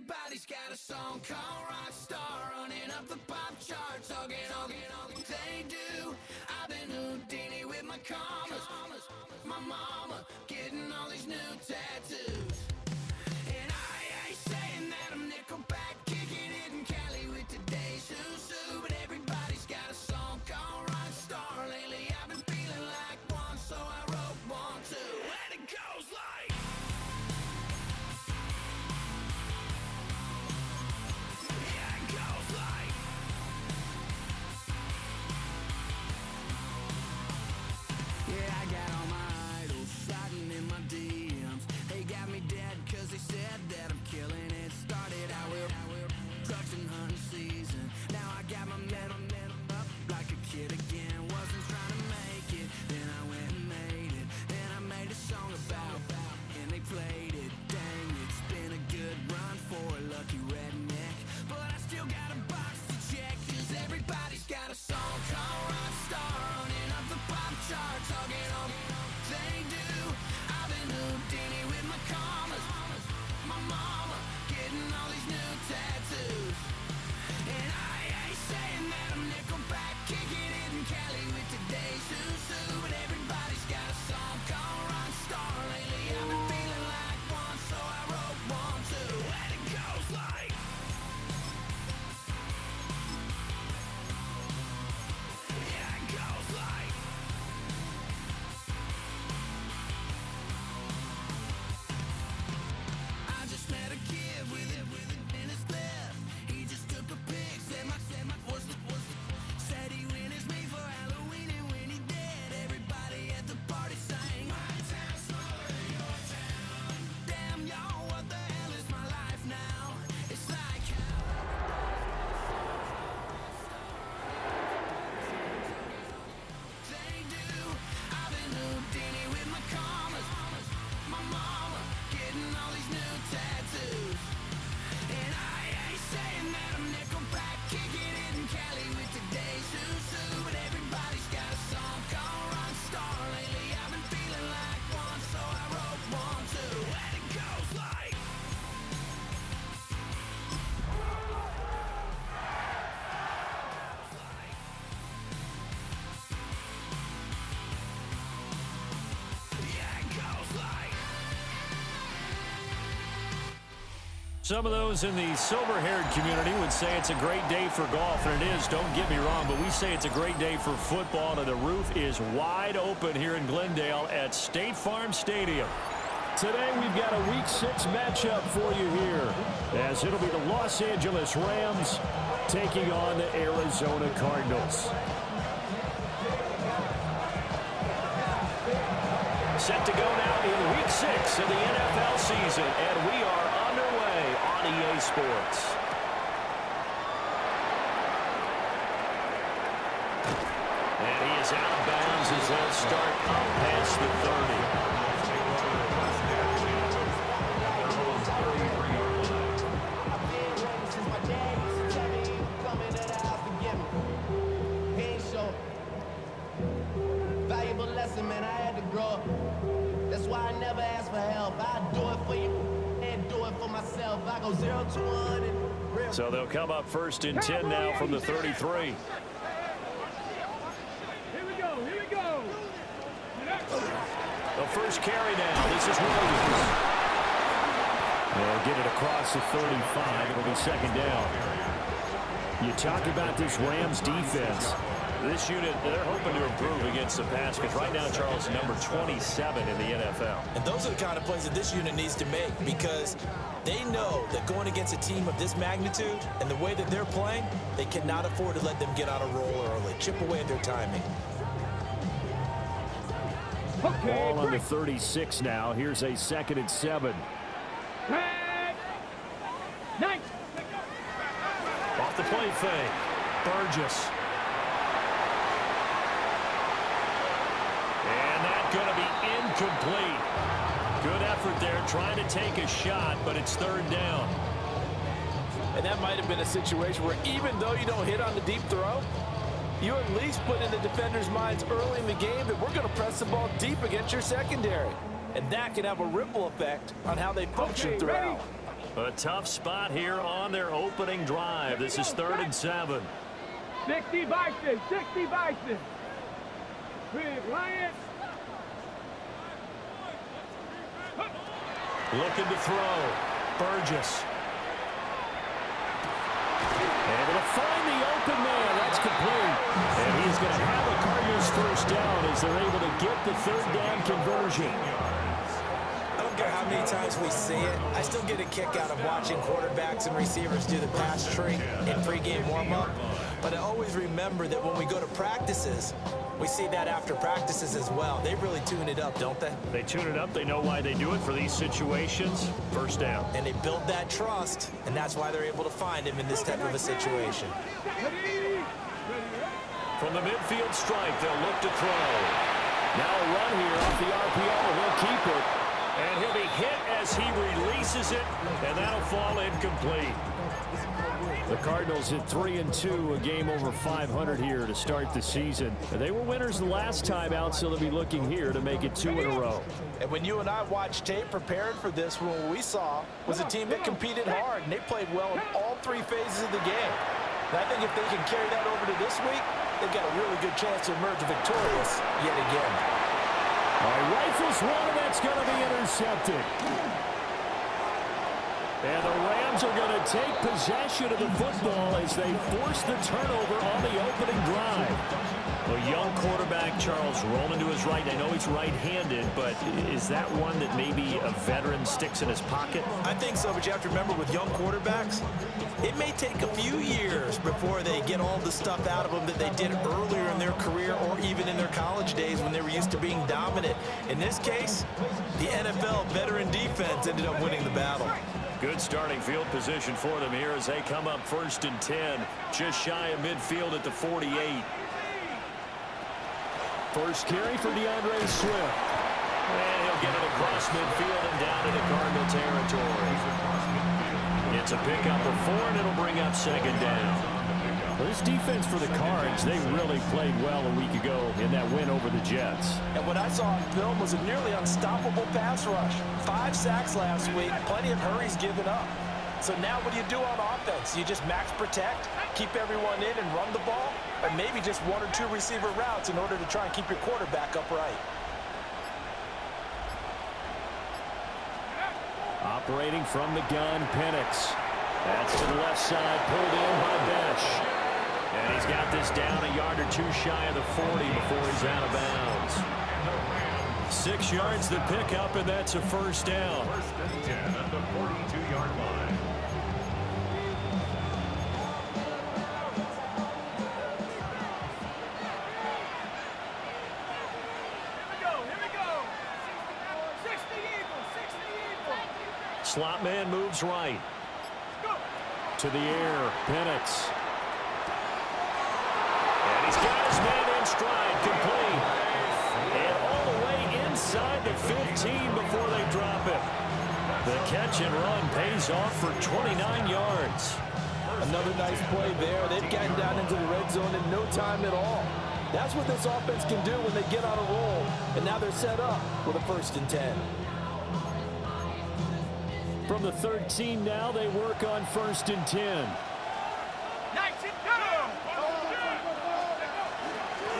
Everybody's got a song called Rockstar, running up the pop charts, hugging. They do. I've been Houdini with my commas. My mama getting all these new tattoos. And I ain't saying that I'm Nickelback, kicking it in Cali with today's who's who. But everybody's got a song called Rockstar. Lately I've been feeling like one, so I wrote one too. And it goes like... Yeah, I got all my idols sliding in my DMs. They got me dead cause they said that I'm killing it. Started out with trucks and hunting season. Now I got my metal up like a kid again. Wasn't trying to make it, then I went and made it. Then I made a song about and they played it. Dang, it's been a good run for a lucky redneck. But I still got a box to check, cause everybody's got a song called Rockstar, running up the pop charts, hugging on. They do. I've been Houdini with my commas. My mama getting all these new tattoos. And I ain't saying that I'm Nickelback, kicking it in Cali with today's who's who. But everybody's got a song called Rockstar. Lately I've been feeling like one, so I wrote one too. And it goes like... Yeah, it goes like... I just met a kid with it in his left. He just took a pic, said my was said he witnessed me for Halloween, and when he did, everybody at the party sang. My town smaller than your town. Damn y'all, what the hell is my life now? It's like how they do. I've been Houdini with my commas. My mama getting all these new tattoos. And I ain't saying that I'm Nickelback, kicking it in Cali with today's who's who. But everybody's got a song called Rockstar. Lately I've been feeling like one, so I wrote one too. And it goes like... Yeah, it goes like... Some of those in the silver-haired community would say it's a great day for golf, and it is, don't get me wrong, but we say it's a great day for football, and the roof is wide open here in Glendale at State Farm Stadium. Today we've got a Week 6 matchup for you here, as it'll be the Los Angeles Rams taking on the Arizona Cardinals. Set to go now in Week 6 of the NFL season, and we are underway on EA Sports. And he is out of bounds as they'll start up past the 30. Valuable lesson, man. I had to grow up. That's why I never ask for help. I do it for you and do it for myself. I go 0 to 1. So they'll come up first and 10 now from the 33. Here we go. The first carry now. This is Williams. They'll get it across the 35. It'll be second down. You talk about this Rams defense. This unit, they're hoping to improve against the pass, because right now, Charles, number 27 in the NFL. And those are the kind of plays that this unit needs to make, because they know that going against a team of this magnitude and the way that they're playing, they cannot afford to let them get out of roll early, chip away at their timing. Ball on the 36 now. Here's a 2nd and 7. Nice. Off the play fake. Burgess. And that's going to be incomplete. Good effort there, trying to take a shot, but it's 3rd down. And that might have been a situation where even though you don't hit on the deep throw, you at least put in the defender's minds early in the game that we're going to press the ball deep against your secondary. And that can have a ripple effect on how they function throughout. A tough spot here on their opening drive. This is 3rd and 7. 60 Bison, 60 Bison. Big Lions. Looking to throw. Burgess. Able to find the open man. That's complete. And he's going to have a Cardinals first down as they're able to get the 3rd down conversion. I don't care how many times we see it. I still get a kick out of watching quarterbacks and receivers do the pass tree in pregame warm-up. But I always remember that when we go to practices, we see that after practices as well. They really tune it up, don't they? They tune it up. They know why they do it for these situations. First down. And they build that trust, and that's why they're able to find him in this type of a situation. From the midfield strike, they'll look to throw. Now a run here off the RPO. He'll keep it. And he'll be hit as he releases it, and that'll fall incomplete. The Cardinals hit 3-2, a game over 500 here to start the season. They were winners the last time out, so they'll be looking here to make it 2 in a row. And when you and I watched tape prepared for this, what we saw was a team that competed hard, and they played well in all 3 phases of the game. And I think if they can carry that over to this week, they've got a really good chance to emerge victorious yet again. All right, rifles one, and that's going to be intercepted. And the Rams are going to take possession of the football as they force the turnover on the opening drive. A young quarterback, Charles, rolling to his right. I know he's right-handed, but is that one that maybe a veteran sticks in his pocket? I think so, but you have to remember with young quarterbacks, it may take a few years before they get all the stuff out of them that they did earlier in their career or even in their college days when they were used to being dominant. In this case, the NFL veteran defense ended up winning the battle. Good starting field position for them here as they come up 1st and 10, just shy of midfield at the 48. First carry for DeAndre Swift. And he'll get it across midfield and down into Cardinal territory. It's a pickup of 4, and it'll bring up 2nd down. Well, this defense for the Cards, they really played well a week ago in that win over the Jets. And what I saw on film was a nearly unstoppable pass rush. 5 sacks last week, plenty of hurries given up. So now what do you do on offense? You just max protect, keep everyone in and run the ball, or maybe just 1 or 2 receiver routes in order to try and keep your quarterback upright. Operating from the gun, Penix. That's to the left side, pulled in by Besh. And he's got this down a yard or 2 shy of the 40 before he's out of bounds. 6 yards the pickup, and that's a first down. 1st and 10 at the 42-yard line. Slot man moves right. To the air, Penix. And he's got his man in stride, complete. And all the way inside the 15 before they drop it. The catch and run pays off for 29 yards. Another nice play there. They've gotten down into the red zone in no time at all. That's what this offense can do when they get on a roll. And now they're set up with a 1st and 10. From the 13 now, they work on 1st and 10.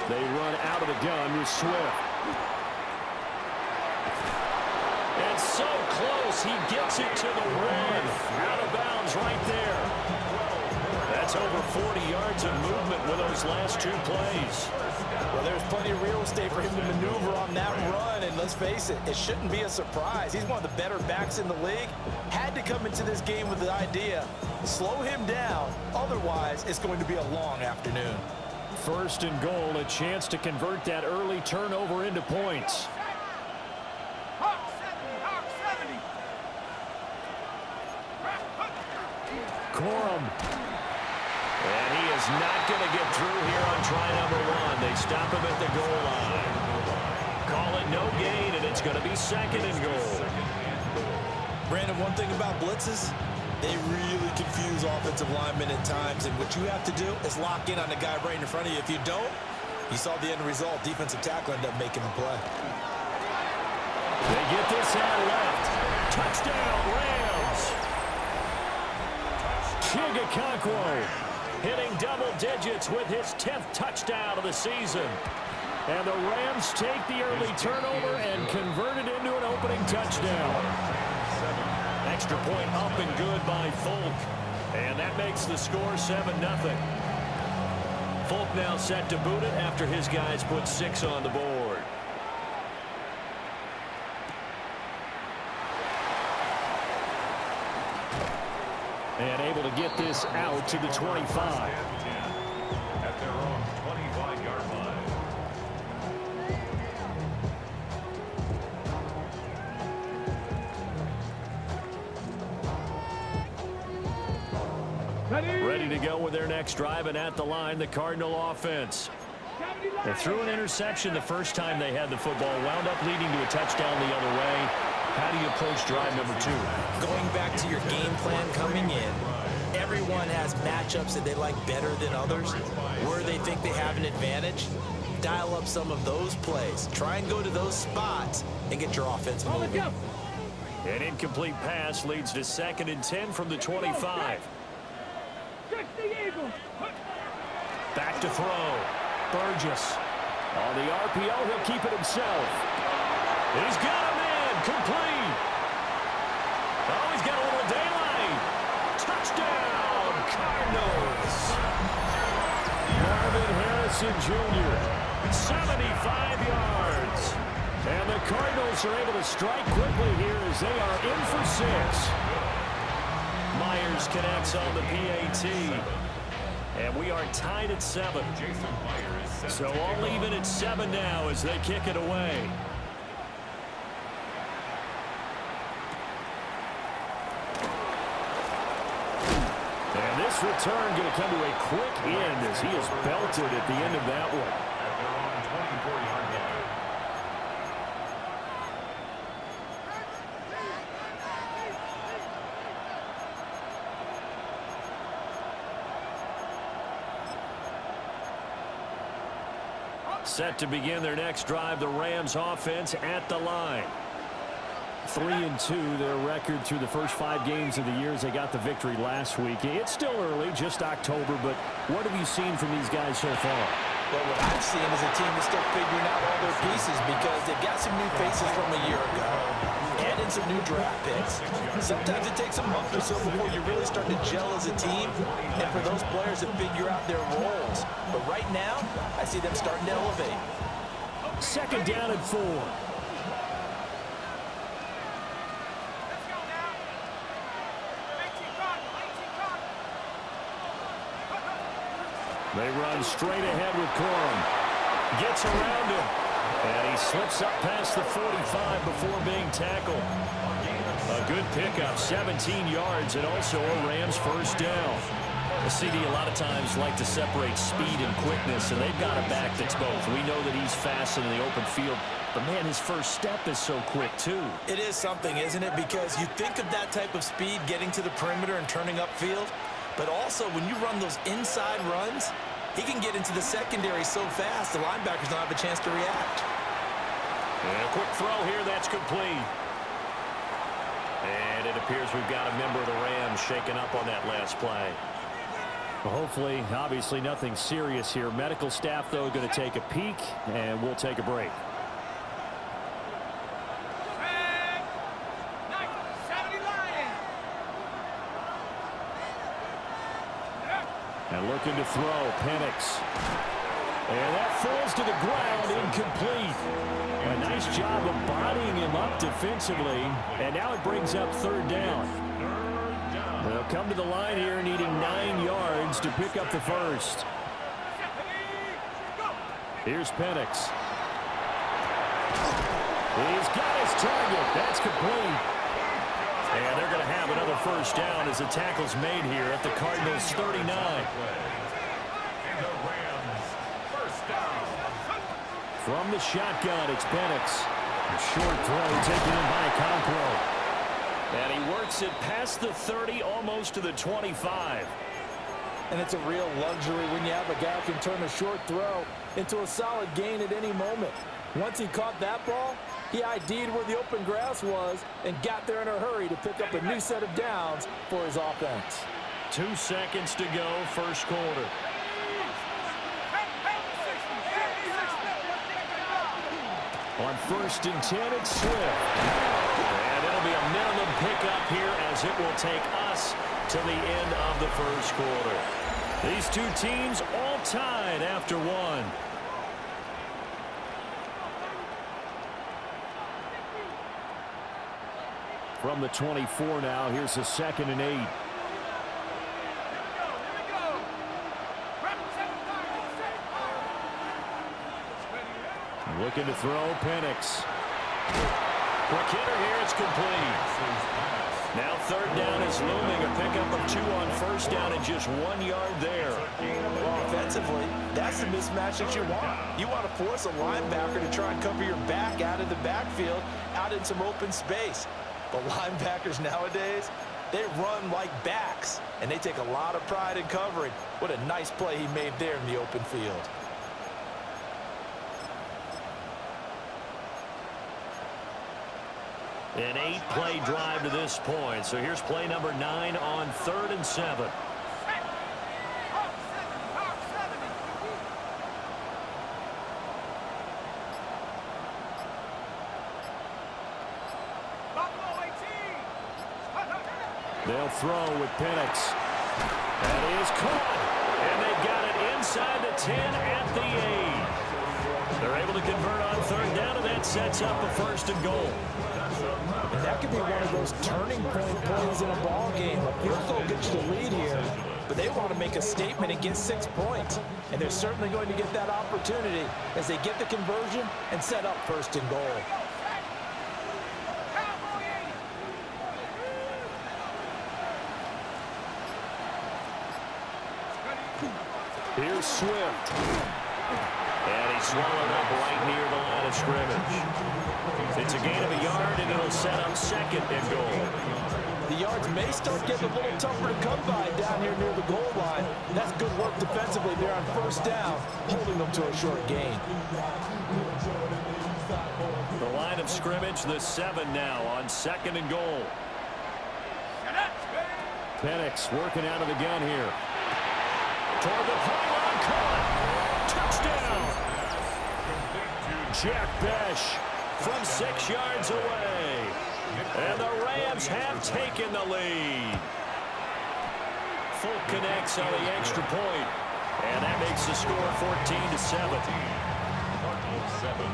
They run out of the gun with Swift. And so close, he gets it to the rim. Out of bounds right there. That's over 40 yards of movement with those last 2 plays. Well, there's plenty of real estate for him to maneuver on that run, and let's face it, it shouldn't be a surprise. He's one of the better backs in the league. Had to come into this game with the idea, slow him down, otherwise it's going to be a long afternoon. 1st and goal, a chance to convert that early turnover into points. Corum. And he is not going to get through here on try number 1. They stop him at the goal line. Call it no gain, and it's going to be 2nd and goal. Brandon, one thing about blitzes, they really confuse offensive linemen at times, and what you have to do is lock in on the guy right in front of you. If you don't, you saw the end result. Defensive tackle ended up making the play. They get this out left. Touchdown, Rams. Chigakonkwo hitting double digits with his 10th touchdown of the season. And the Rams take the early turnover and convert it into an opening touchdown. Extra point up and good by Folk. And that makes the score 7-0. Folk now set to boot it after his guys put 6 on the board. And able to get this out to the 25. At their own 25-yard line. Ready to go with their next drive, and at the line, the Cardinal offense. They threw an interception the first time they had the football, wound up leading to a touchdown the other way. How do you approach drive number 2? Going back to your game plan coming in, everyone has matchups that they like better than others. Where they think they have an advantage, dial up some of those plays. Try and go to those spots and get your offense moving. An incomplete pass leads to 2nd and 10 from the 25. Back to throw. Burgess. On the RPO, he'll keep it himself. He's got him in. Complete. Oh, he's got a little daylight. Touchdown, Cardinals. Marvin Harrison Jr., 75 yards. And the Cardinals are able to strike quickly here as they are in for 6. Myers connects on the PAT. And we are tied at 7. So all even at 7 now as they kick it away. And this return going to come to a quick end as he is belted at the end of that one. At their own 24-yard line. Set to begin their next drive, the Rams offense at the line. 3-2, their record through the first 5 games of the year as they got the victory last week. It's still early, just October, but what have you seen from these guys so far? Well, what I've seen is a team that's still figuring out all their pieces because they've got some new faces from a year ago and in some new draft picks. Sometimes it takes a month or so before you really start to gel as a team and for those players to figure out their roles. But right now, I see them starting to elevate. 2nd down and 4. They run straight ahead with Corum. Gets around him. And he slips up past the 45 before being tackled. A good pickup, 17 yards, and also a Rams first down. The CD a lot of times like to separate speed and quickness, and they've got a back that's both. We know that he's fast in the open field, but man, his first step is so quick too. It is something, isn't it? Because you think of that type of speed getting to the perimeter and turning upfield, but also when you run those inside runs, he can get into the secondary so fast the linebackers don't have a chance to react. And a quick throw here, that's complete. And it appears we've got a member of the Rams shaken up on that last play. Well, hopefully, obviously nothing serious here. Medical staff, though, going to take a peek, and we'll take a break. And looking to throw, Penix. And that falls to the ground, incomplete. A nice job of bodying him up defensively, and now it brings up 3rd down. They'll come to the line here needing 9 yards to pick up the first. Here's Penix. He's got his target. That's complete. And they're going to have another first down as the tackle's made here at the Cardinals' 39. From the shotgun, it's Penix. A short throw taken in by Okonkwo. And he works it past the 30, almost to the 25. And it's a real luxury when you have a guy who can turn a short throw into a solid gain at any moment. Once he caught that ball, he ID'd where the open grass was and got there in a hurry to pick up a new set of downs for his offense. 2 seconds to go, first quarter. On 1st and 10, it's Swift. And it'll be a minimum pickup here as it will take us to the end of the first quarter. These two teams all tied after one. From the 24 now, here's a 2nd and 8. Looking to throw, Penix. Quick hitter here, it's complete. Now 3rd down is looming, a pickup of 2 on 1st down and just 1 yard there. Well, offensively, that's the mismatch that you want. You want to force a linebacker to try and cover your back out of the backfield, out in some open space. The linebackers nowadays, they run like backs, and they take a lot of pride in covering. What a nice play he made there in the open field. An 8-play drive to this point. So here's play number 9 on 3rd and 7. They'll throw with Penix. That is caught. And they've got it inside the 10 at the 8. They're able to convert on 3rd down, and that sets up a 1st and goal. And that could be one of those turning point plays in a ball game. A field goal gets you the lead here, but they want to make a statement and get 6 points. And they're certainly going to get that opportunity as they get the conversion and set up 1st and goal. Here's Swift. And he swallowed up right near the line of scrimmage. It's a gain of a yard, and it'll set up 2nd and goal. The yards may start getting a little tougher to come by down here near the goal line. That's good work defensively there on 1st down, holding them to a short gain. The line of scrimmage, the 7 now on 2nd and goal. Penix working out of the gun here. Toward the pylon, caught. Touchdown. Jack Besh from 6 yards away. And the Rams have taken the lead. Folk connects on the extra point. And that makes the score 14-7. Cardinals 7.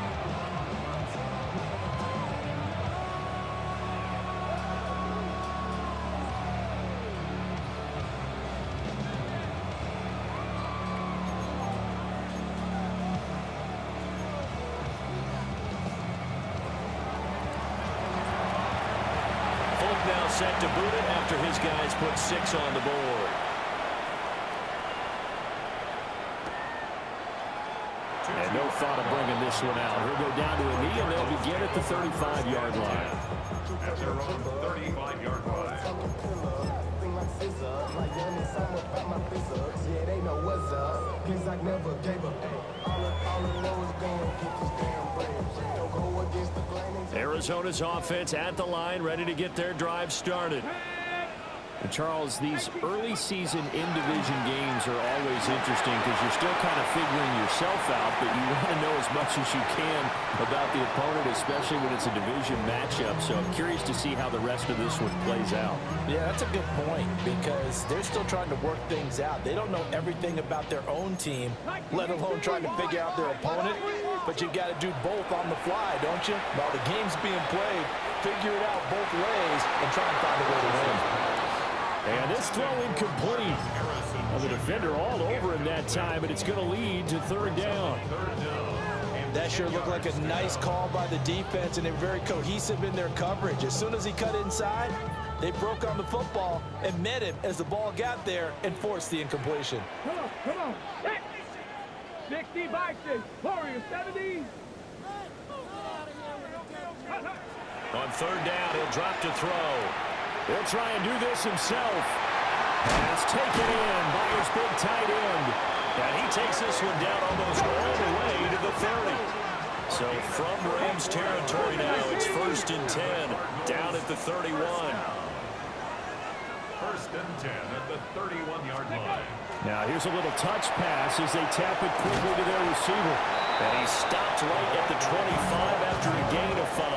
Now set to boot it after his guys put 6 on the board. And no thought of bringing this one out. He'll go down to a knee, and they'll begin at the 35-yard line. At their own 35-yard line. Arizona's offense at the line, ready to get their drive started. And Charles, these early season in-division games are always interesting because you're still kind of figuring yourself out, but you want to know as much as you can about the opponent, especially when it's a division matchup. So I'm curious to see how the rest of this one plays out. Yeah, that's a good point because they're still trying to work things out. They don't know everything about their own team, let alone trying to figure out their opponent. But you've got to do both on the fly, don't you? While the game's being played, figure it out both ways and try and find a way to win. And this throw incomplete. Well, the defender all over him that time, but it's going to lead to 3rd down. That sure looked like a nice call by the defense, and they're very cohesive in their coverage. As soon as he cut inside, they broke on the football and met him as the ball got there and forced the incompletion. Come on. 60 boxes. Warriors 70. On 3rd down, he'll drop to throw. He'll try and do this himself. Pass taken in by his big tight end. And he takes this one down almost all the way to the 30. So from Rams territory now, it's 1st and 10, down at the 31. First and 10 at the 31-yard line. Now here's a little touch pass as they tap it quickly to their receiver. And he stopped right at the 25 after a gain of 5.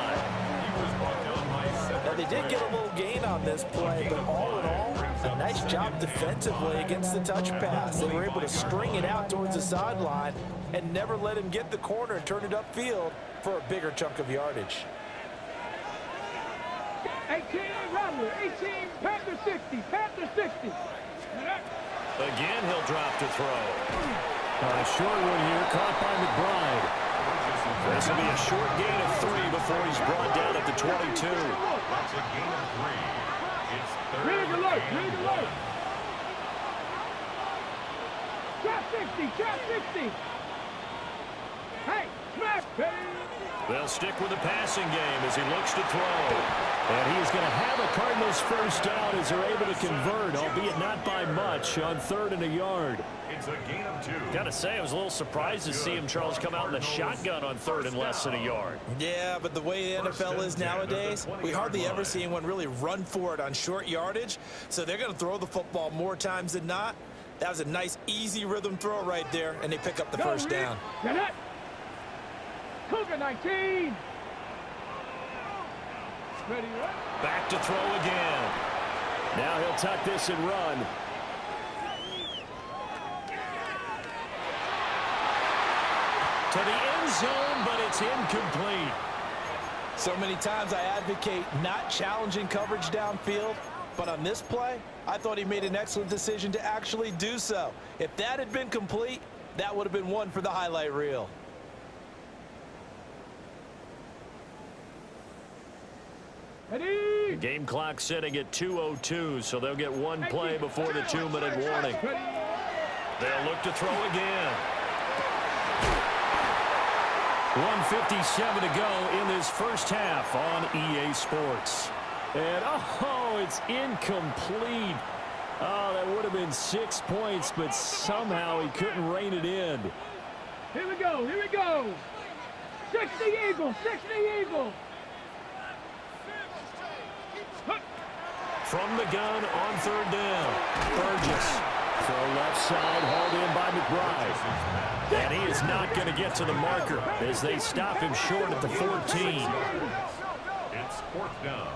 He was brought down by 7. Now, they did get a little gain on this play, but all in all, a nice job defensively against the touch pass. They were able to string it out towards the sideline and never let him get the corner and turn it upfield for a bigger chunk of yardage. 18 Rattler, 18 Panther 60, Panther 60. Again, he'll drop to throw. A short one here, caught by McBride. This will be a short gain of 3 before he's brought down at the 22. That's a gain of 3. It's third Rig alert, and rig 1. alert. Trap 60, trap 60. Hey, smash, baby. They'll stick with the passing game as he looks to throw. And he's going to have a Cardinals first down as they're able to convert, albeit not by much, on 3rd and a yard. It's a gain of 2. Got to say, I was a little surprised to see him, Charles, come out in the shotgun on 3rd and less than a yard. Yeah, but the way the NFL is nowadays, we hardly ever see anyone really run for it on short yardage. So they're going to throw the football more times than not. That was a nice, easy rhythm throw right there, and they pick up the first down. Get it. Cougar 19. Ready, right? Back to throw again. Now he'll tuck this and run. To the end zone, but it's incomplete. So many times I advocate not challenging coverage downfield, but on this play, I thought he made an excellent decision to actually do so. If that had been complete, that would have been one for the highlight reel. Ready. Game clock sitting at 2:02, so they'll get one play before the 2-minute warning. They'll look to throw again. 1:57 to go in this first half on EA Sports. And, oh, it's incomplete. Oh, that would have been 6 points, but somehow he couldn't rein it in. Here we go, here we go. 60 Eagles, 60 Eagles. From the gun on 3rd down, Burgess. So left side hauled in by McBride. And he is not going to get to the marker as they stop him short at the 14. It's 4th down.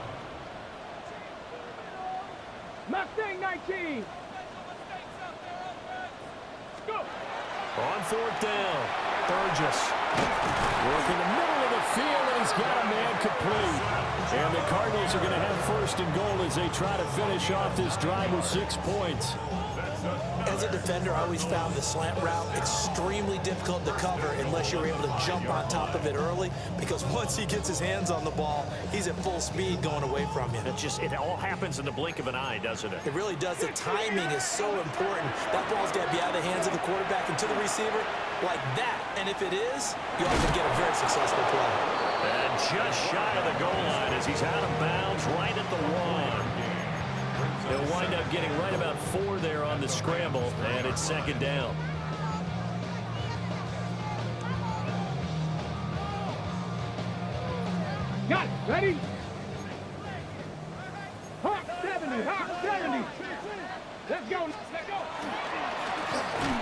Mustang 19. Go. On 4th down, Burgess. Work in the middle of the field, and he's got a man complete. And the Cardinals are going to have 1st and goal as they try to finish off this drive with 6 points. As a defender, I always found the slant route extremely difficult to cover unless you're able to jump on top of it early, because once he gets his hands on the ball, he's at full speed going away from you. It all happens in the blink of an eye, doesn't it? It really does. The timing is so important. That ball's got to be out of the hands of the quarterback and to the receiver like that. And if it is, you often get a very successful play. And just shy of the goal line as he's out of bounds right at the 1. He'll wind up getting right about 4 there on the scramble, and it's 2nd down. Got it. Ready? Hawk 70, Hawk 70. Let's go. Let's go.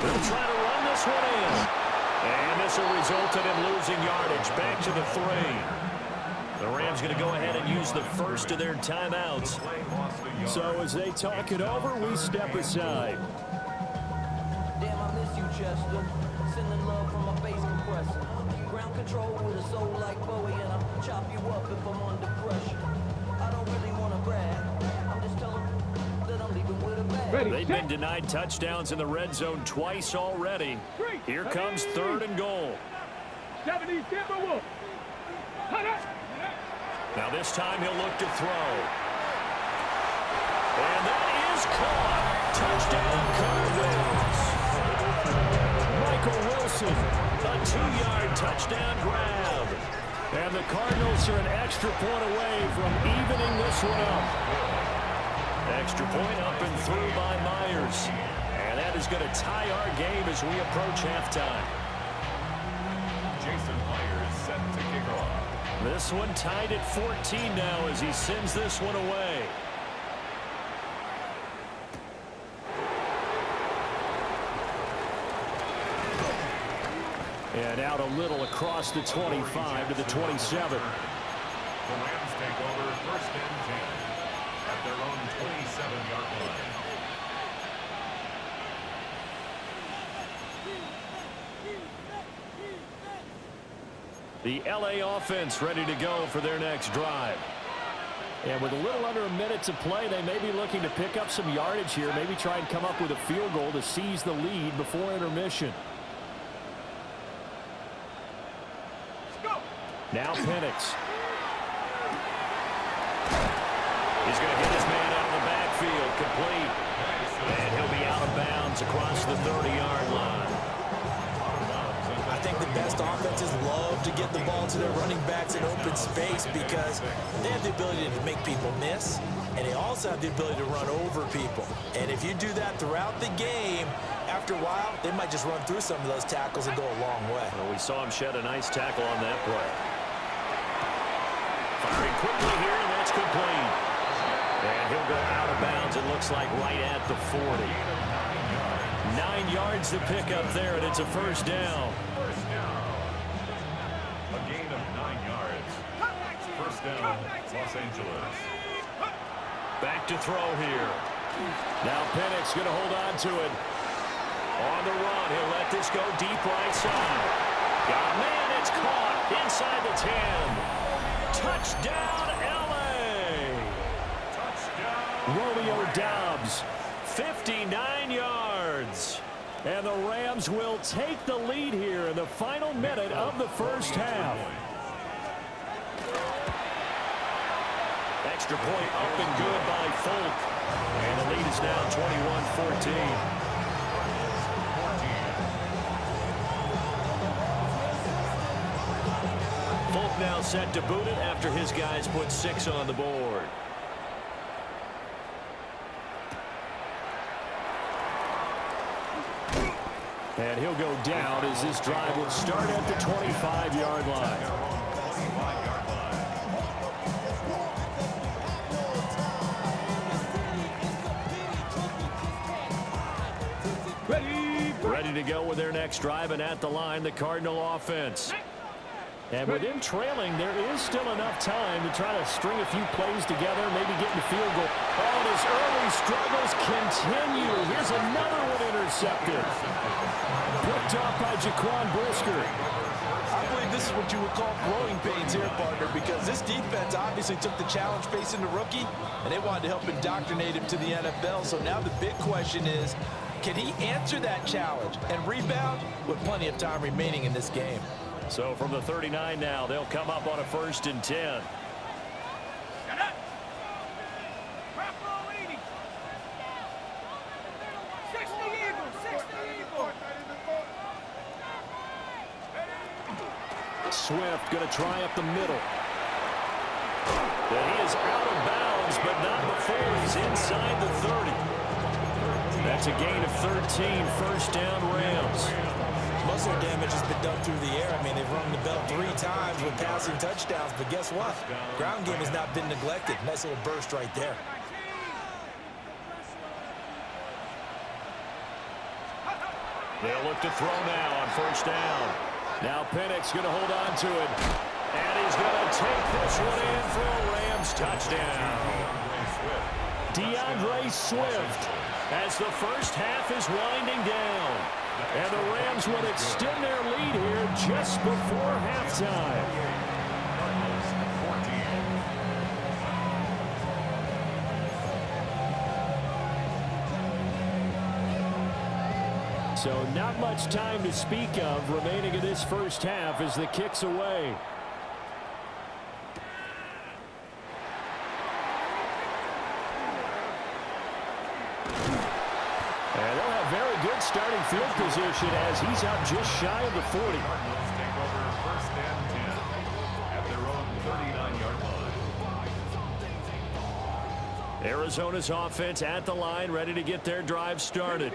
They'll try to run this one in. And this will result in him losing yardage. Back to the 3. The Rams going to go ahead and use the first of their timeouts. So as they talk it over, we step aside. Damn, I miss you, Chester. Sending love from my face compressor. Ground control with a soul like Bowie, and I'll chop you up if I'm under pressure. I don't really want to brag. I'm just telling that I'm leaving with a bag. They've been denied touchdowns in the red zone twice already. Here comes 3rd and goal. 70 Timberwolf. Now this time he'll look to throw. And that is caught. Touchdown Cardinals. Michael Wilson. A 2-yard touchdown grab. And the Cardinals are an extra point away from evening this one up. Extra point up and through by Myers. And that is going to tie our game as we approach halftime. Jason Myers set to kick off. This one tied at 14 now as he sends this one away. And out a little across the 25 to the 27. The Rams take over first and 10 at their own 27-yard line. The LA offense ready to go for their next drive. And with a little under a minute to play, they may be looking to pick up some yardage here, maybe try and come up with a field goal to seize the lead before intermission. Now Penix. He's going to get his man out of the backfield, complete. And he'll be out of bounds across the 30-yard line. I think the best offenses love to get the ball to their running backs in open space because they have the ability to make people miss, and they also have the ability to run over people. And if you do that throughout the game, after a while, they might just run through some of those tackles and go a long way. Well, we saw him shed a nice tackle on that play. Firing quickly here, and that's complete. And he'll go out of bounds, it looks like right at the 40. 9 yards to pick up there, and it's a first down. A gain of 9 yards. First down, Los Angeles. Back to throw here. Now Penix going to hold on to it. On the run, he'll let this go deep right side. Got a man, it's caught inside the 10. Touchdown, LA! Touchdown. Romeo Doubs, 59 yards. And the Rams will take the lead here in the final minute of the first half. Extra point up and good by Folk. And the lead is now 21-14. Folk now set to boot it after his guys put 6 on the board. And he'll go down as this drive will start at the 25-yard line. Ready to go with their next drive, and at the line, the Cardinal offense. And with him trailing, there is still enough time to try to string a few plays together, maybe get the field goal. Oh, and his early struggles continue. Here's another one intercepted. Picked up by Jaquan Brisker. I believe this is what you would call growing pains here, partner, because this defense obviously took the challenge facing the rookie, and they wanted to help indoctrinate him to the NFL. So now the big question is, can he answer that challenge and rebound with plenty of time remaining in this game? So from the 39 now, they'll come up on a 1st and 10. Swift going to try up the middle. And he is out of bounds, but not before he's inside the 30. That's a gain of 13, first down Rams. Muscle damage has been done through the air. I mean, they've rung the bell 3 times with passing touchdowns, but guess what? Ground game has not been neglected. Nice little burst right there. They'll look to throw now on first down. Now Penix going to hold on to it. And he's going to take this one in for a Rams touchdown. DeAndre Swift as the first half is winding down. And the Rams will extend their lead here just before halftime. So not much time to speak of remaining in this first half as the kick's away. And they'll have very good starting field position as he's out just shy of the 40. Cardinals take over first and 10 at their own 39-yard line. Arizona's offense at the line, ready to get their drive started.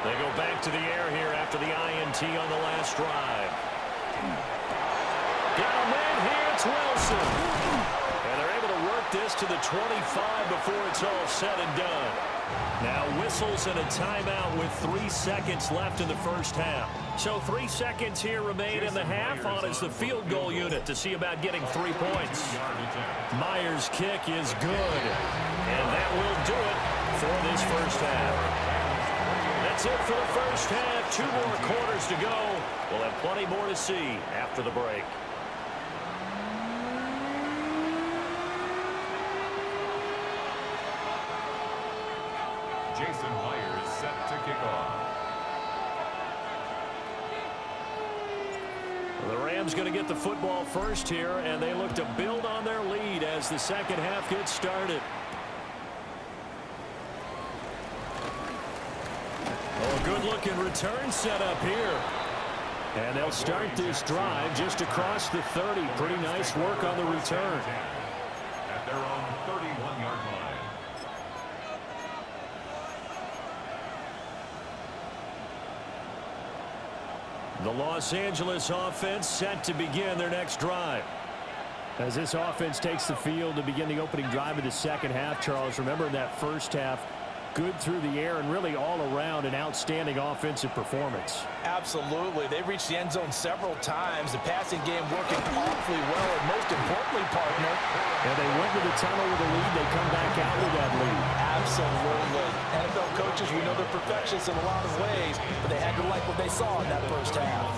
They go back to the air here after the INT on the last drive. Got a man here, it's Wilson. And they're able to work this to the 25 before it's all said and done. Now whistles and a timeout with 3 seconds left in the first half. So 3 seconds here remain in the half on as the field goal unit to see about getting 3 points. Myers' kick is good. And that will do it for this first half. That's it for the first half. 2 more quarters to go. We'll have plenty more to see after the break. Jason Myers set to kick off. The Rams going to get the football first here, and they look to build on their lead as the second half gets started. Oh, good-looking return set up here. And they'll start this drive just across the 30. Pretty nice work on the return. At their own 31-yard line. The Los Angeles offense set to begin their next drive. As this offense takes the field to begin the opening drive of the second half, Charles, remember in that first half, good through the air and really all around an outstanding offensive performance. Absolutely. They reached the end zone several times. The passing game working awfully well, and most importantly, partner. And they went to the tunnel with a lead. They come back out with that lead. Absolutely. NFL coaches, we know they're perfectionists in a lot of ways, but they had to like what they saw in that first half.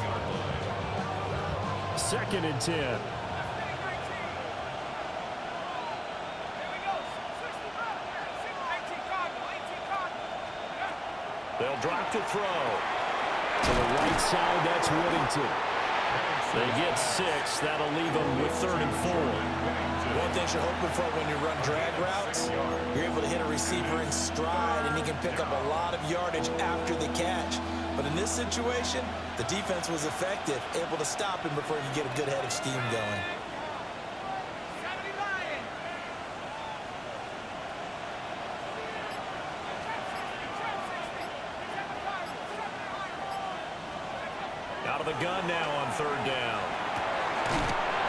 2nd and 10. They'll drop to throw. To the right side, that's Whittington. They get 6. That'll leave them with 3rd and 4. One thing you're hoping for when you run drag routes, you're able to hit a receiver in stride, and he can pick up a lot of yardage after the catch. But in this situation, the defense was effective, able to stop him before he could get a good head of steam going. Out of the gun now on 3rd down.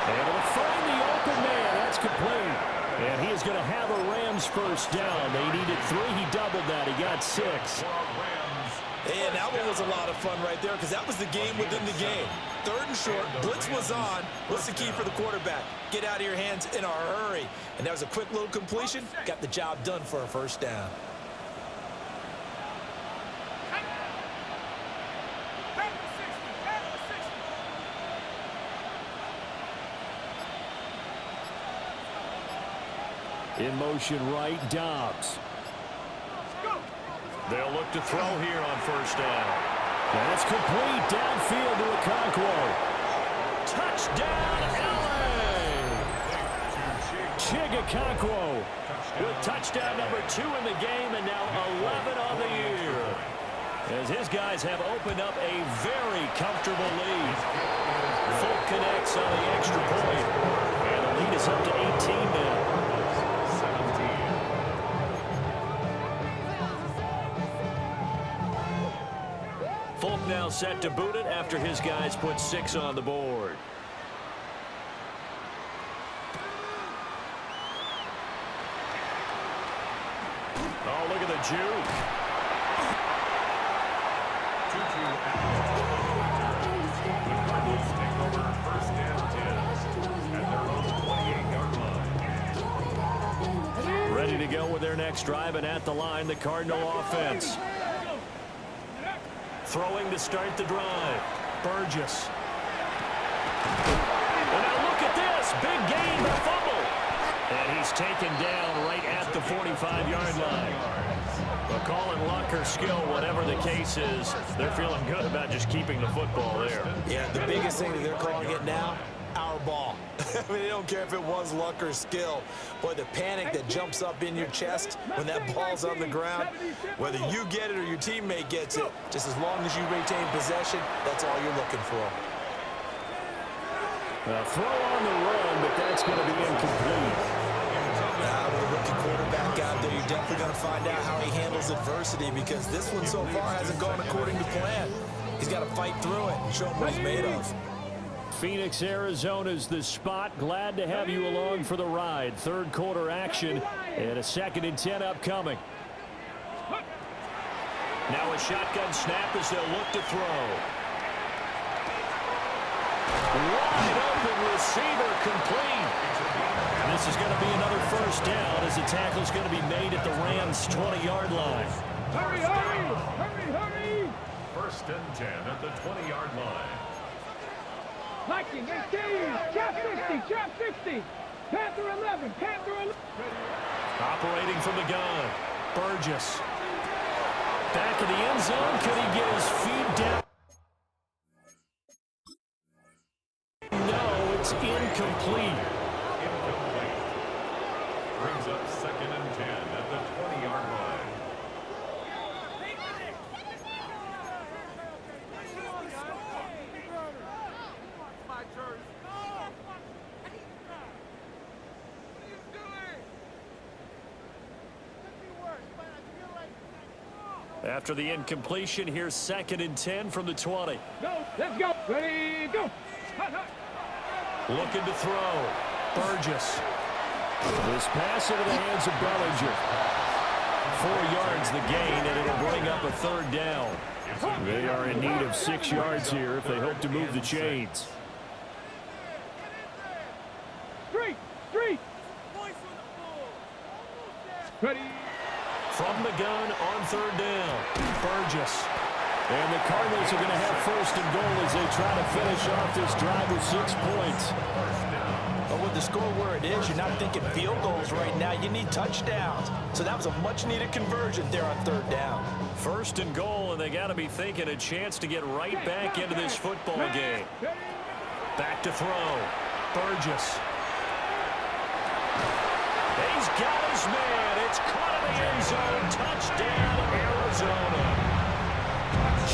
Able to find the open man. That's complete. And he is going to have a Rams first down. They needed 3. He doubled that. He got 6. And that one was a lot of fun right there because that was the game within the game. 3rd and short. Blitz was on. What's the key for the quarterback? Get out of your hands in a hurry. And that was a quick little completion. Got the job done for a first down. In motion right, Dobbs. They'll look to throw here on 1st down. That's complete downfield to Okonkwo. Touchdown, LA! Okonkwo with touchdown number 2 in the game and now 11 on the year. As his guys have opened up a very comfortable lead. Folk connects on the extra point. And the lead is up to 18 now. Folk now set to boot it after his guys put 6 on the board. Oh, look at the juke. The Cardinals take over 1st and 10 at their own 28-yard line. Ready to go with their next drive, and at the line, the Cardinal offense. Throwing to start the drive. Burgess. And now look at this. Big gain, but fumble. And he's taken down right at the 45-yard line. But call it luck or skill, whatever the case is, they're feeling good about just keeping the football there. Yeah, the biggest thing that they're calling it now, our ball. I mean, they don't care if it was luck or skill. Boy, the panic that jumps up in your chest when that ball's on the ground, whether you get it or your teammate gets it, just as long as you retain possession, that's all you're looking for. Throw on the run, but that's going to be incomplete. With a rookie quarterback out there, you're definitely going to find out how he handles adversity because this one so far hasn't gone according to plan. He's got to fight through it and show him what he's made of. Phoenix, Arizona's the spot. Glad to have you along for the ride. 3rd quarter action and a 2nd and 10 upcoming. Now a shotgun snap as they'll look to throw. Wide open receiver complete. And this is going to be another first down as the tackle is going to be made at the Rams' 20-yard line. Hurry, hurry, hurry, hurry. First and 10 at the 20-yard line. Viking 18, trap 50, trap 50. Panther 11, Panther 11. Operating from the gun, Burgess. Back of the end zone, could he get his feet down? No, it's incomplete. Incomplete. Brings up second and 10 at the 20-yard line. After the incompletion, here's second and 10 from the 20. Go, let's go. Ready, go. Hot, hot. Looking to throw. Burgess. This pass into the hands of Bellinger. 4 yards the gain, and it'll bring up a third down. They are in need of 6 yards here if they hope to move the chains. Street, street. Ready. From the gun on third down, Burgess. And the Cardinals are going to have first and goal as they try to finish off this drive with 6 points. But with the score where it is, you're not thinking field goals right now. You need touchdowns. So that was a much-needed conversion there on third down. First and goal, and they got to be thinking a chance to get right back into this football game. Back to throw. Burgess. He's got his man. It's caught in the end zone. Touchdown, Arizona.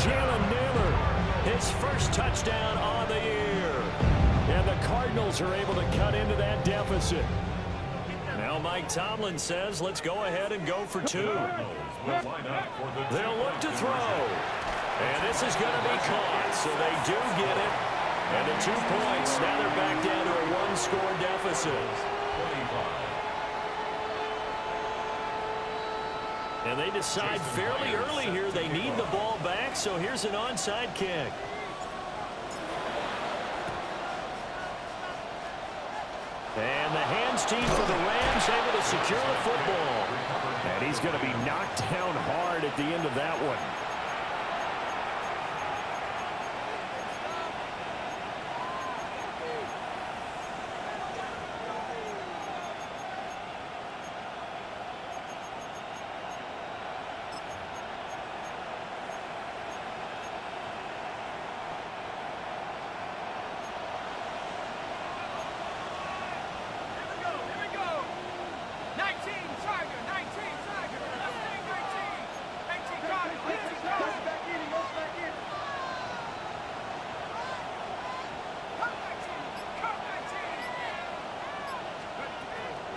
Jalen Naylor, his first touchdown on the year. And the Cardinals are able to cut into that deficit. Now Mike Tomlin says, let's go ahead and go for 2. They'll look to throw. And this is going to be caught, so they do get it. And the 2 points, now they're back down to a 1-score deficit. And they decide fairly early here they need the ball back, so here's an onside kick. And the hands team for the Rams able to secure the football. And he's going to be knocked down hard at the end of that one.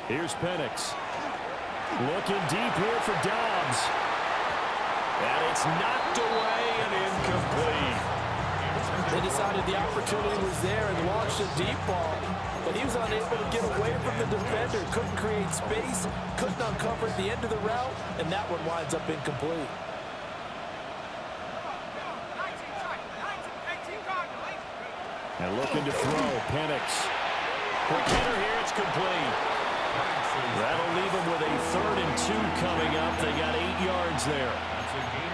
Here's Penix. Looking deep here for Dobbs. And it's knocked away and incomplete. They decided the opportunity was there and launched a deep ball, but he was unable to get away from the defender. Couldn't create space, couldn't uncover at the end of the route, and that one winds up incomplete. And looking to throw, Penix. Quick hitter here, it's complete. That'll leave them with a 3rd and 2 coming up. They got 8 yards there. I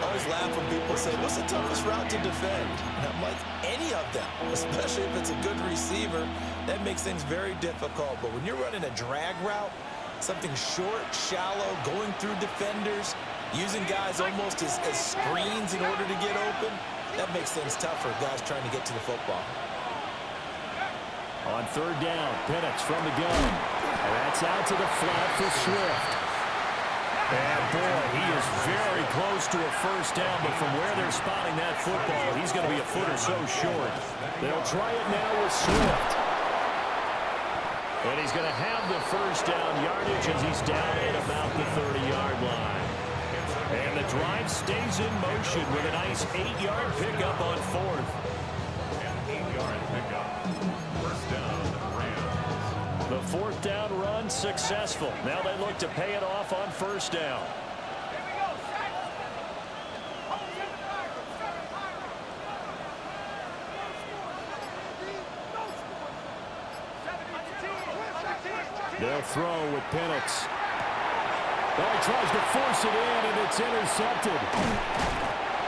always laugh when people say, what's the toughest route to defend? And I'm like, any of them, especially if it's a good receiver. That makes things very difficult. But when you're running a drag route, something short, shallow, going through defenders, using guys almost as screens in order to get open, that makes things tougher, guys trying to get to the football. On third down, Penix from the gun. And that's out to the flat for Swift. And boy, he is very close to a first down, but from where they're spotting that football, he's going to be a foot or so short. They'll try it now with Swift. And he's going to have the first down yardage as he's down at about the 30-yard line. And the drive stays in motion with a nice 8-yard pickup on 4th. An 8-yard pickup. First down, Rams. The 4th down run successful. Now they look to pay it off on first down. They'll throw with Penix. Oh, he tries to force it in, and it's intercepted.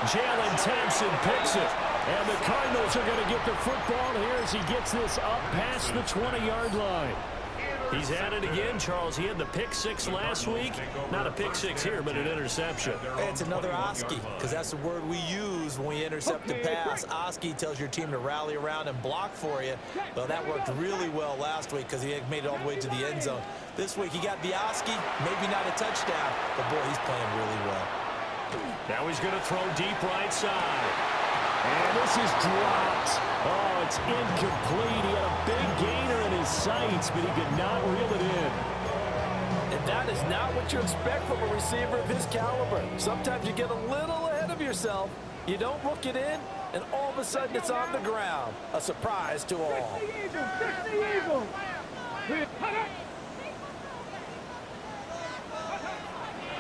Jalen Thompson picks it. And the Cardinals are going to get the football here as he gets this up past the 20-yard line. He's at it again, Charles. He had the pick six last week. Not a pick six here, but an interception. Hey, it's another Oski, because that's the word we use when we intercept the pass. Oski tells your team to rally around and block for you. Well, that worked really well last week because he made it all the way to the end zone. This week he got the Oski, maybe not a touchdown, but boy, he's playing really well. Now he's going to throw deep right side. And this is dropped. Oh, it's incomplete. He had a big gainer in his sights, but he could not reel it in. And that is not what you expect from a receiver of his caliber. Sometimes you get a little ahead of yourself. You don't look it in, and all of a sudden it's on the ground. A surprise to all.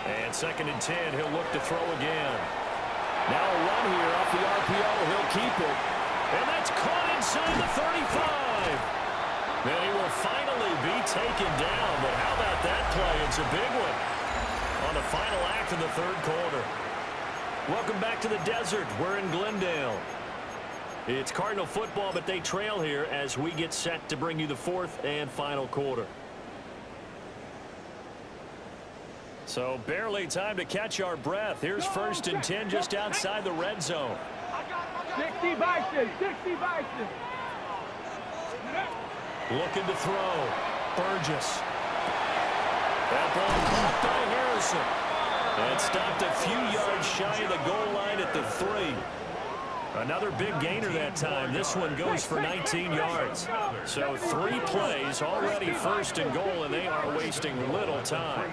And 2nd and 10, he'll look to throw again. Now a run here off the RPO. He'll keep it. And that's caught inside the 35. And he will finally be taken down. But how about that play? It's a big one on the final act of the 3rd quarter. Welcome back to the desert. We're in Glendale. It's Cardinal football, but they trail here as we get set to bring you the 4th and final quarter. So barely time to catch our breath. Here's 1st and 10 just outside the red zone. 60 Bison, 60 Bison. Looking to throw. Burgess. That ball caught by Harrison. And stopped a few yards shy of the goal line at the 3. Another big gainer that time. This one goes for 19 yards. So 3 plays already 1st and goal, and they are wasting little time.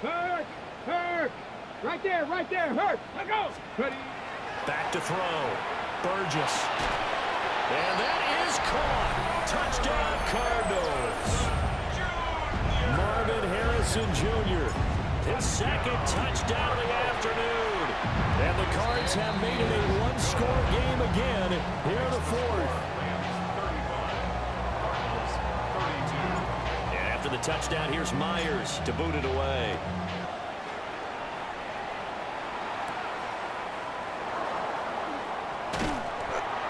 Hurt! Hurt! Right there, hurt! Let go! Ready? Back to throw. Burgess. And that is caught. Touchdown, Cardinals. Marvin Harrison Jr. His 2nd touchdown of the afternoon. And the Cards have made it a one-score game again here in the 4th. The touchdown, here's Myers to boot it away.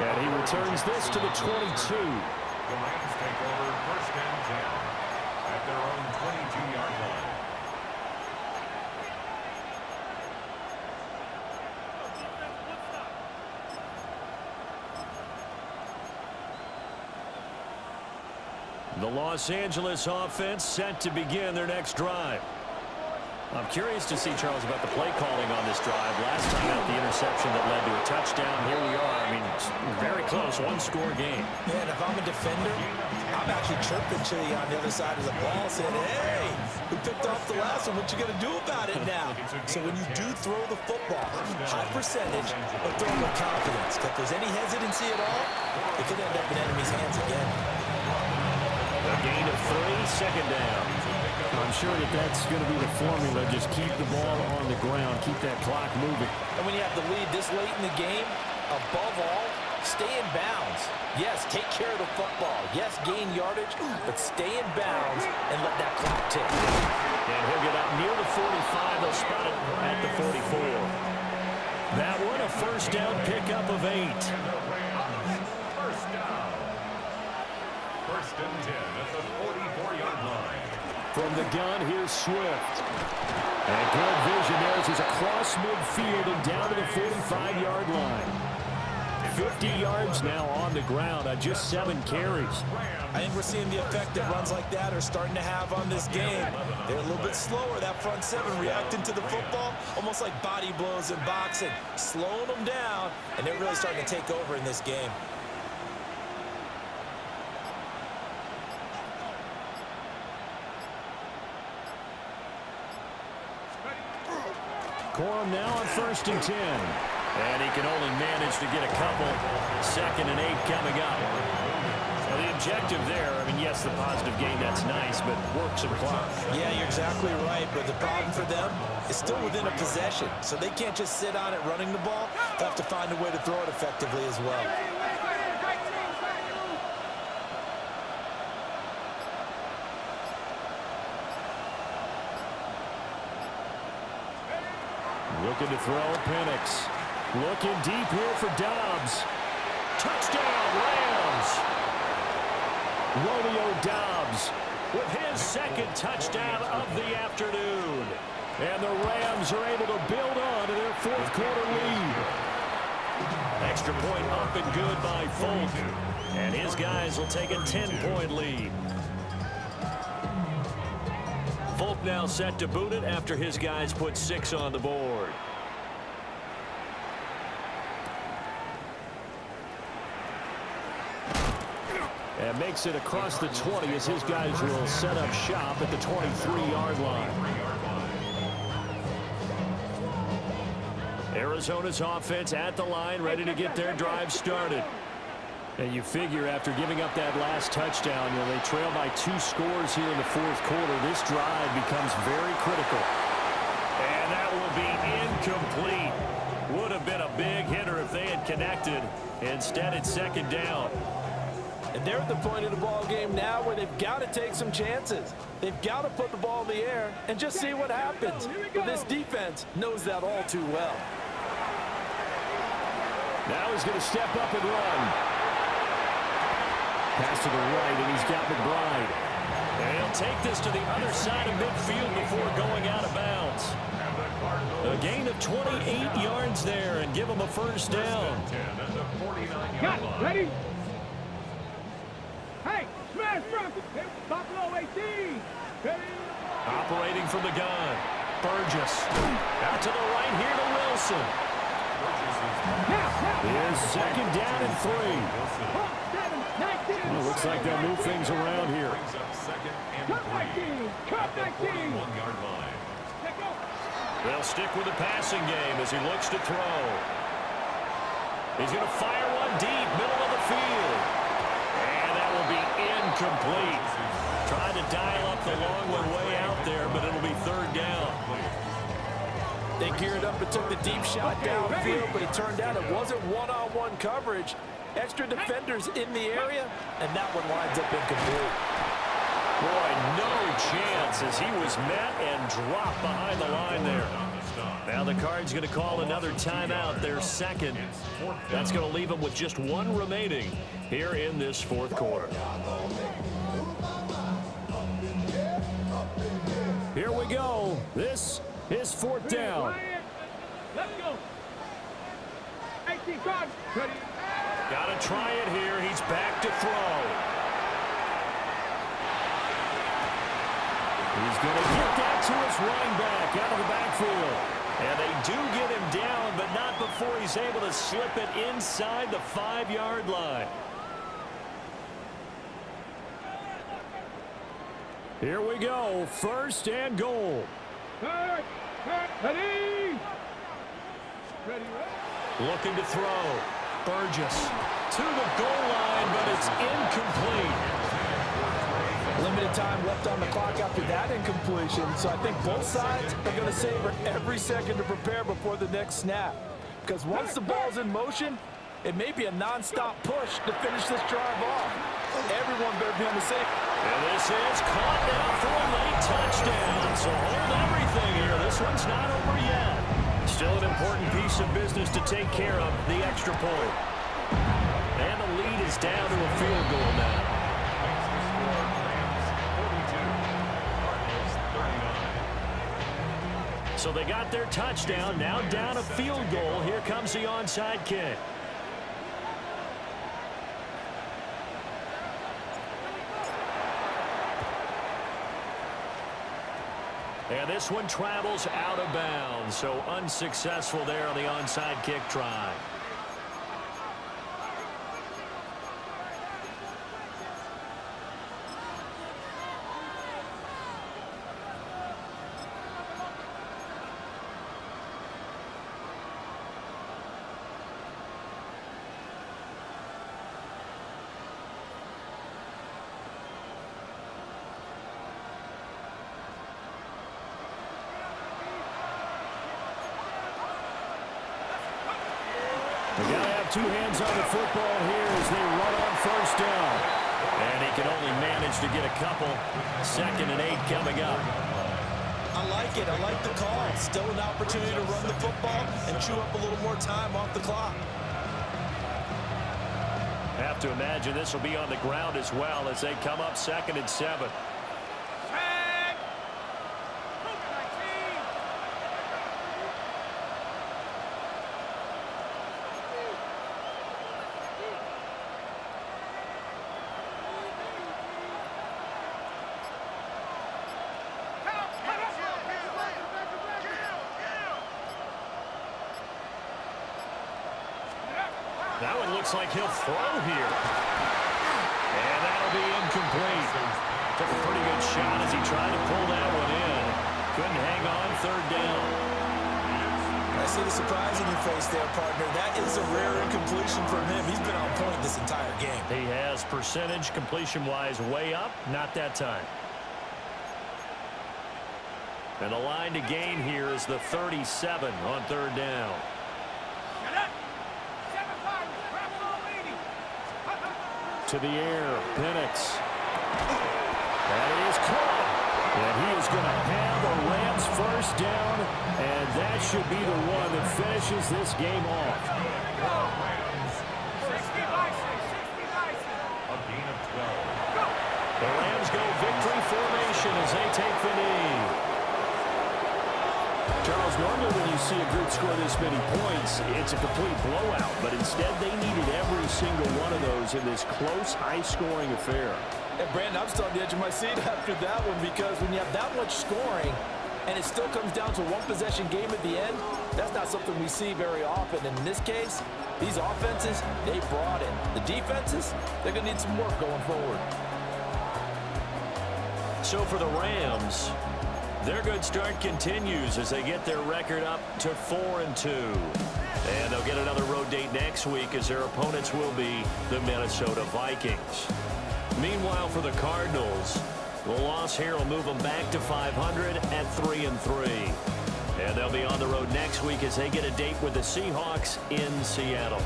And he returns this to the 22. The Rams take over 1st and 10 at their own 22-yard line. The Los Angeles offense set to begin their next drive. I'm curious to see, Charles, about the play calling on this drive. Last time out, the interception that led to a touchdown. Here we are. I mean, very close, one-score game. Yeah, and if I'm a defender, I'm actually chirping to you on the other side of the ball, saying, hey, we picked off the last one. What you going to do about it now? So when you do throw the football, high percentage, but throw with confidence. If there's any hesitancy at all, it could end up in enemy's hands again. A gain of 3, 2nd down. I'm sure that's going to be the formula. Just keep the ball on the ground. Keep that clock moving. And when you have the lead this late in the game, above all, stay in bounds. Yes, take care of the football. Yes, gain yardage, but stay in bounds and let that clock tick. And he'll get up near the 45. They'll spot it at the 44. That one, a 1st down pickup of 8. 1st and 10 at the 44-yard line. From the gun, here's Swift. And good vision there as he's across midfield and down to the 45-yard line. 50 yards now on the ground on just 7 carries. I think we're seeing the effect that runs like that are starting to have on this game. They're a little bit slower, that front 7, reacting to the football, almost like body blows in boxing, slowing them down, and they're really starting to take over in this game. Corum now on 1st and 10. And he can only manage to get a couple. 2nd and 8 coming up. So the objective there, I mean, yes, the positive gain, that's nice, but work some clock. Yeah, you're exactly right, but the problem for them is still within a possession, so they can't just sit on it running the ball. They'll have to find a way to throw it effectively as well. Looking to throw, Penix. Looking deep here for Dobbs. Touchdown, Rams! Romeo Dobbs with his second touchdown of the afternoon. And the Rams are able to build on to their fourth quarter lead. Extra point up and good by Folk. And his guys will take a 10-point lead. Folk now set to boot it after his guys put 6 on the board. And makes it across the 20 as his guys will set up shop at the 23-yard line. Arizona's offense at the line, ready to get their drive started. And you figure after giving up that last touchdown, they trail by 2 scores here in the fourth quarter. This drive becomes very critical. And that will be incomplete. Would have been a big hitter if they had connected. Instead, it's second down. And they're at the point of the ball game now where they've got to take some chances. They've got to put the ball in the air and just see what happens. But this defense knows that all too well. Now he's going to step up and run. Pass to the right, and he's got McBride. And he'll take this to the other side of midfield before going out of bounds. A gain of 28 yards there and give him a first down. Got it. Ready? Hey, smash Bronco. Buffalo 18. Ready? Operating from the gun. Burgess. Out to the right here to Wilson. Here's second down and 3. Well, looks like they'll move things around here. They'll stick with the passing game as he looks to throw. He's going to fire one deep, middle of the field. And that will be incomplete. Trying to dial up the long one way out there, but it'll be third down. They geared up and took the deep shot downfield, but it turned out it wasn't one-on-one coverage. Extra defenders in the area, and that one winds up incomplete. Boy, no chance as he was met and dropped behind the line there. Now the Cards going to call another timeout, their second. That's going to leave them with just 1 remaining here in this fourth quarter. Here we go. This is fourth down. Let's go. 18 cards. Ready? Got to try it here. He's back to throw. He's going to get that to his running back out of the backfield. And they do get him down, but not before he's able to slip it inside the 5-yard line. Here we go. First and goal. Ready? Ready? Looking to throw. Burgess to the goal line, but it's incomplete. Limited time left on the clock after that incompletion, so I think both sides are going to savor every second to prepare before the next snap. Because once the ball's in motion, it may be a non-stop push to finish this drive off. Everyone better be on the safe. And this is caught now for a late touchdown. So hold everything here. This one's not over yet. Still an important piece of business to take care of, the extra point. And the lead is down to a field goal now. So they got their touchdown, now down a field goal. Here comes the onside kick. And this one travels out of bounds, so unsuccessful there on the onside kick try. They got to have 2 hands on the football here as they run on first down. And he can only manage to get a couple. 2nd and 8 coming up. I like it. I like the call. Still an opportunity to run the football and chew up a little more time off the clock. Have to imagine this will be on the ground as well as they come up 2nd and 7. That one looks like he'll throw here. And that'll be incomplete. Took a pretty good shot as he tried to pull that one in. Couldn't hang on 3rd down. I see the surprise in your face there, partner. That is a rare incompletion from him. He's been on point this entire game. He has percentage completion-wise way up. Not that time. And the line to gain here is the 37 on 3rd down. To the air, Penix. That is caught. And he is going to have a Rams first down, and that should be the one that finishes this game off. A gain of 12. The Rams go victory formation as they take the knee. Charles, normally when you see a group score this many points, it's a complete blowout. But instead, they needed every single one of those in this close, high-scoring affair. And Brandon, I'm still on the edge of my seat after that one because when you have that much scoring and it still comes down to a one-possession game at the end, that's not something we see very often. And in this case, these offenses, they brought it. The defenses, they're going to need some work going forward. So for the Rams, their good start continues as they get their record up to 4-2. And they'll get another road date next week as their opponents will be the Minnesota Vikings. Meanwhile, for the Cardinals, the loss here will move them back to 500 at 3-3. And they'll be on the road next week as they get a date with the Seahawks in Seattle.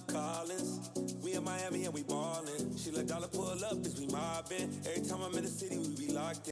Collins. We in Miami and we ballin'. She let dollar pull up as we mobbin'. Every time I'm in the city, we be locked in.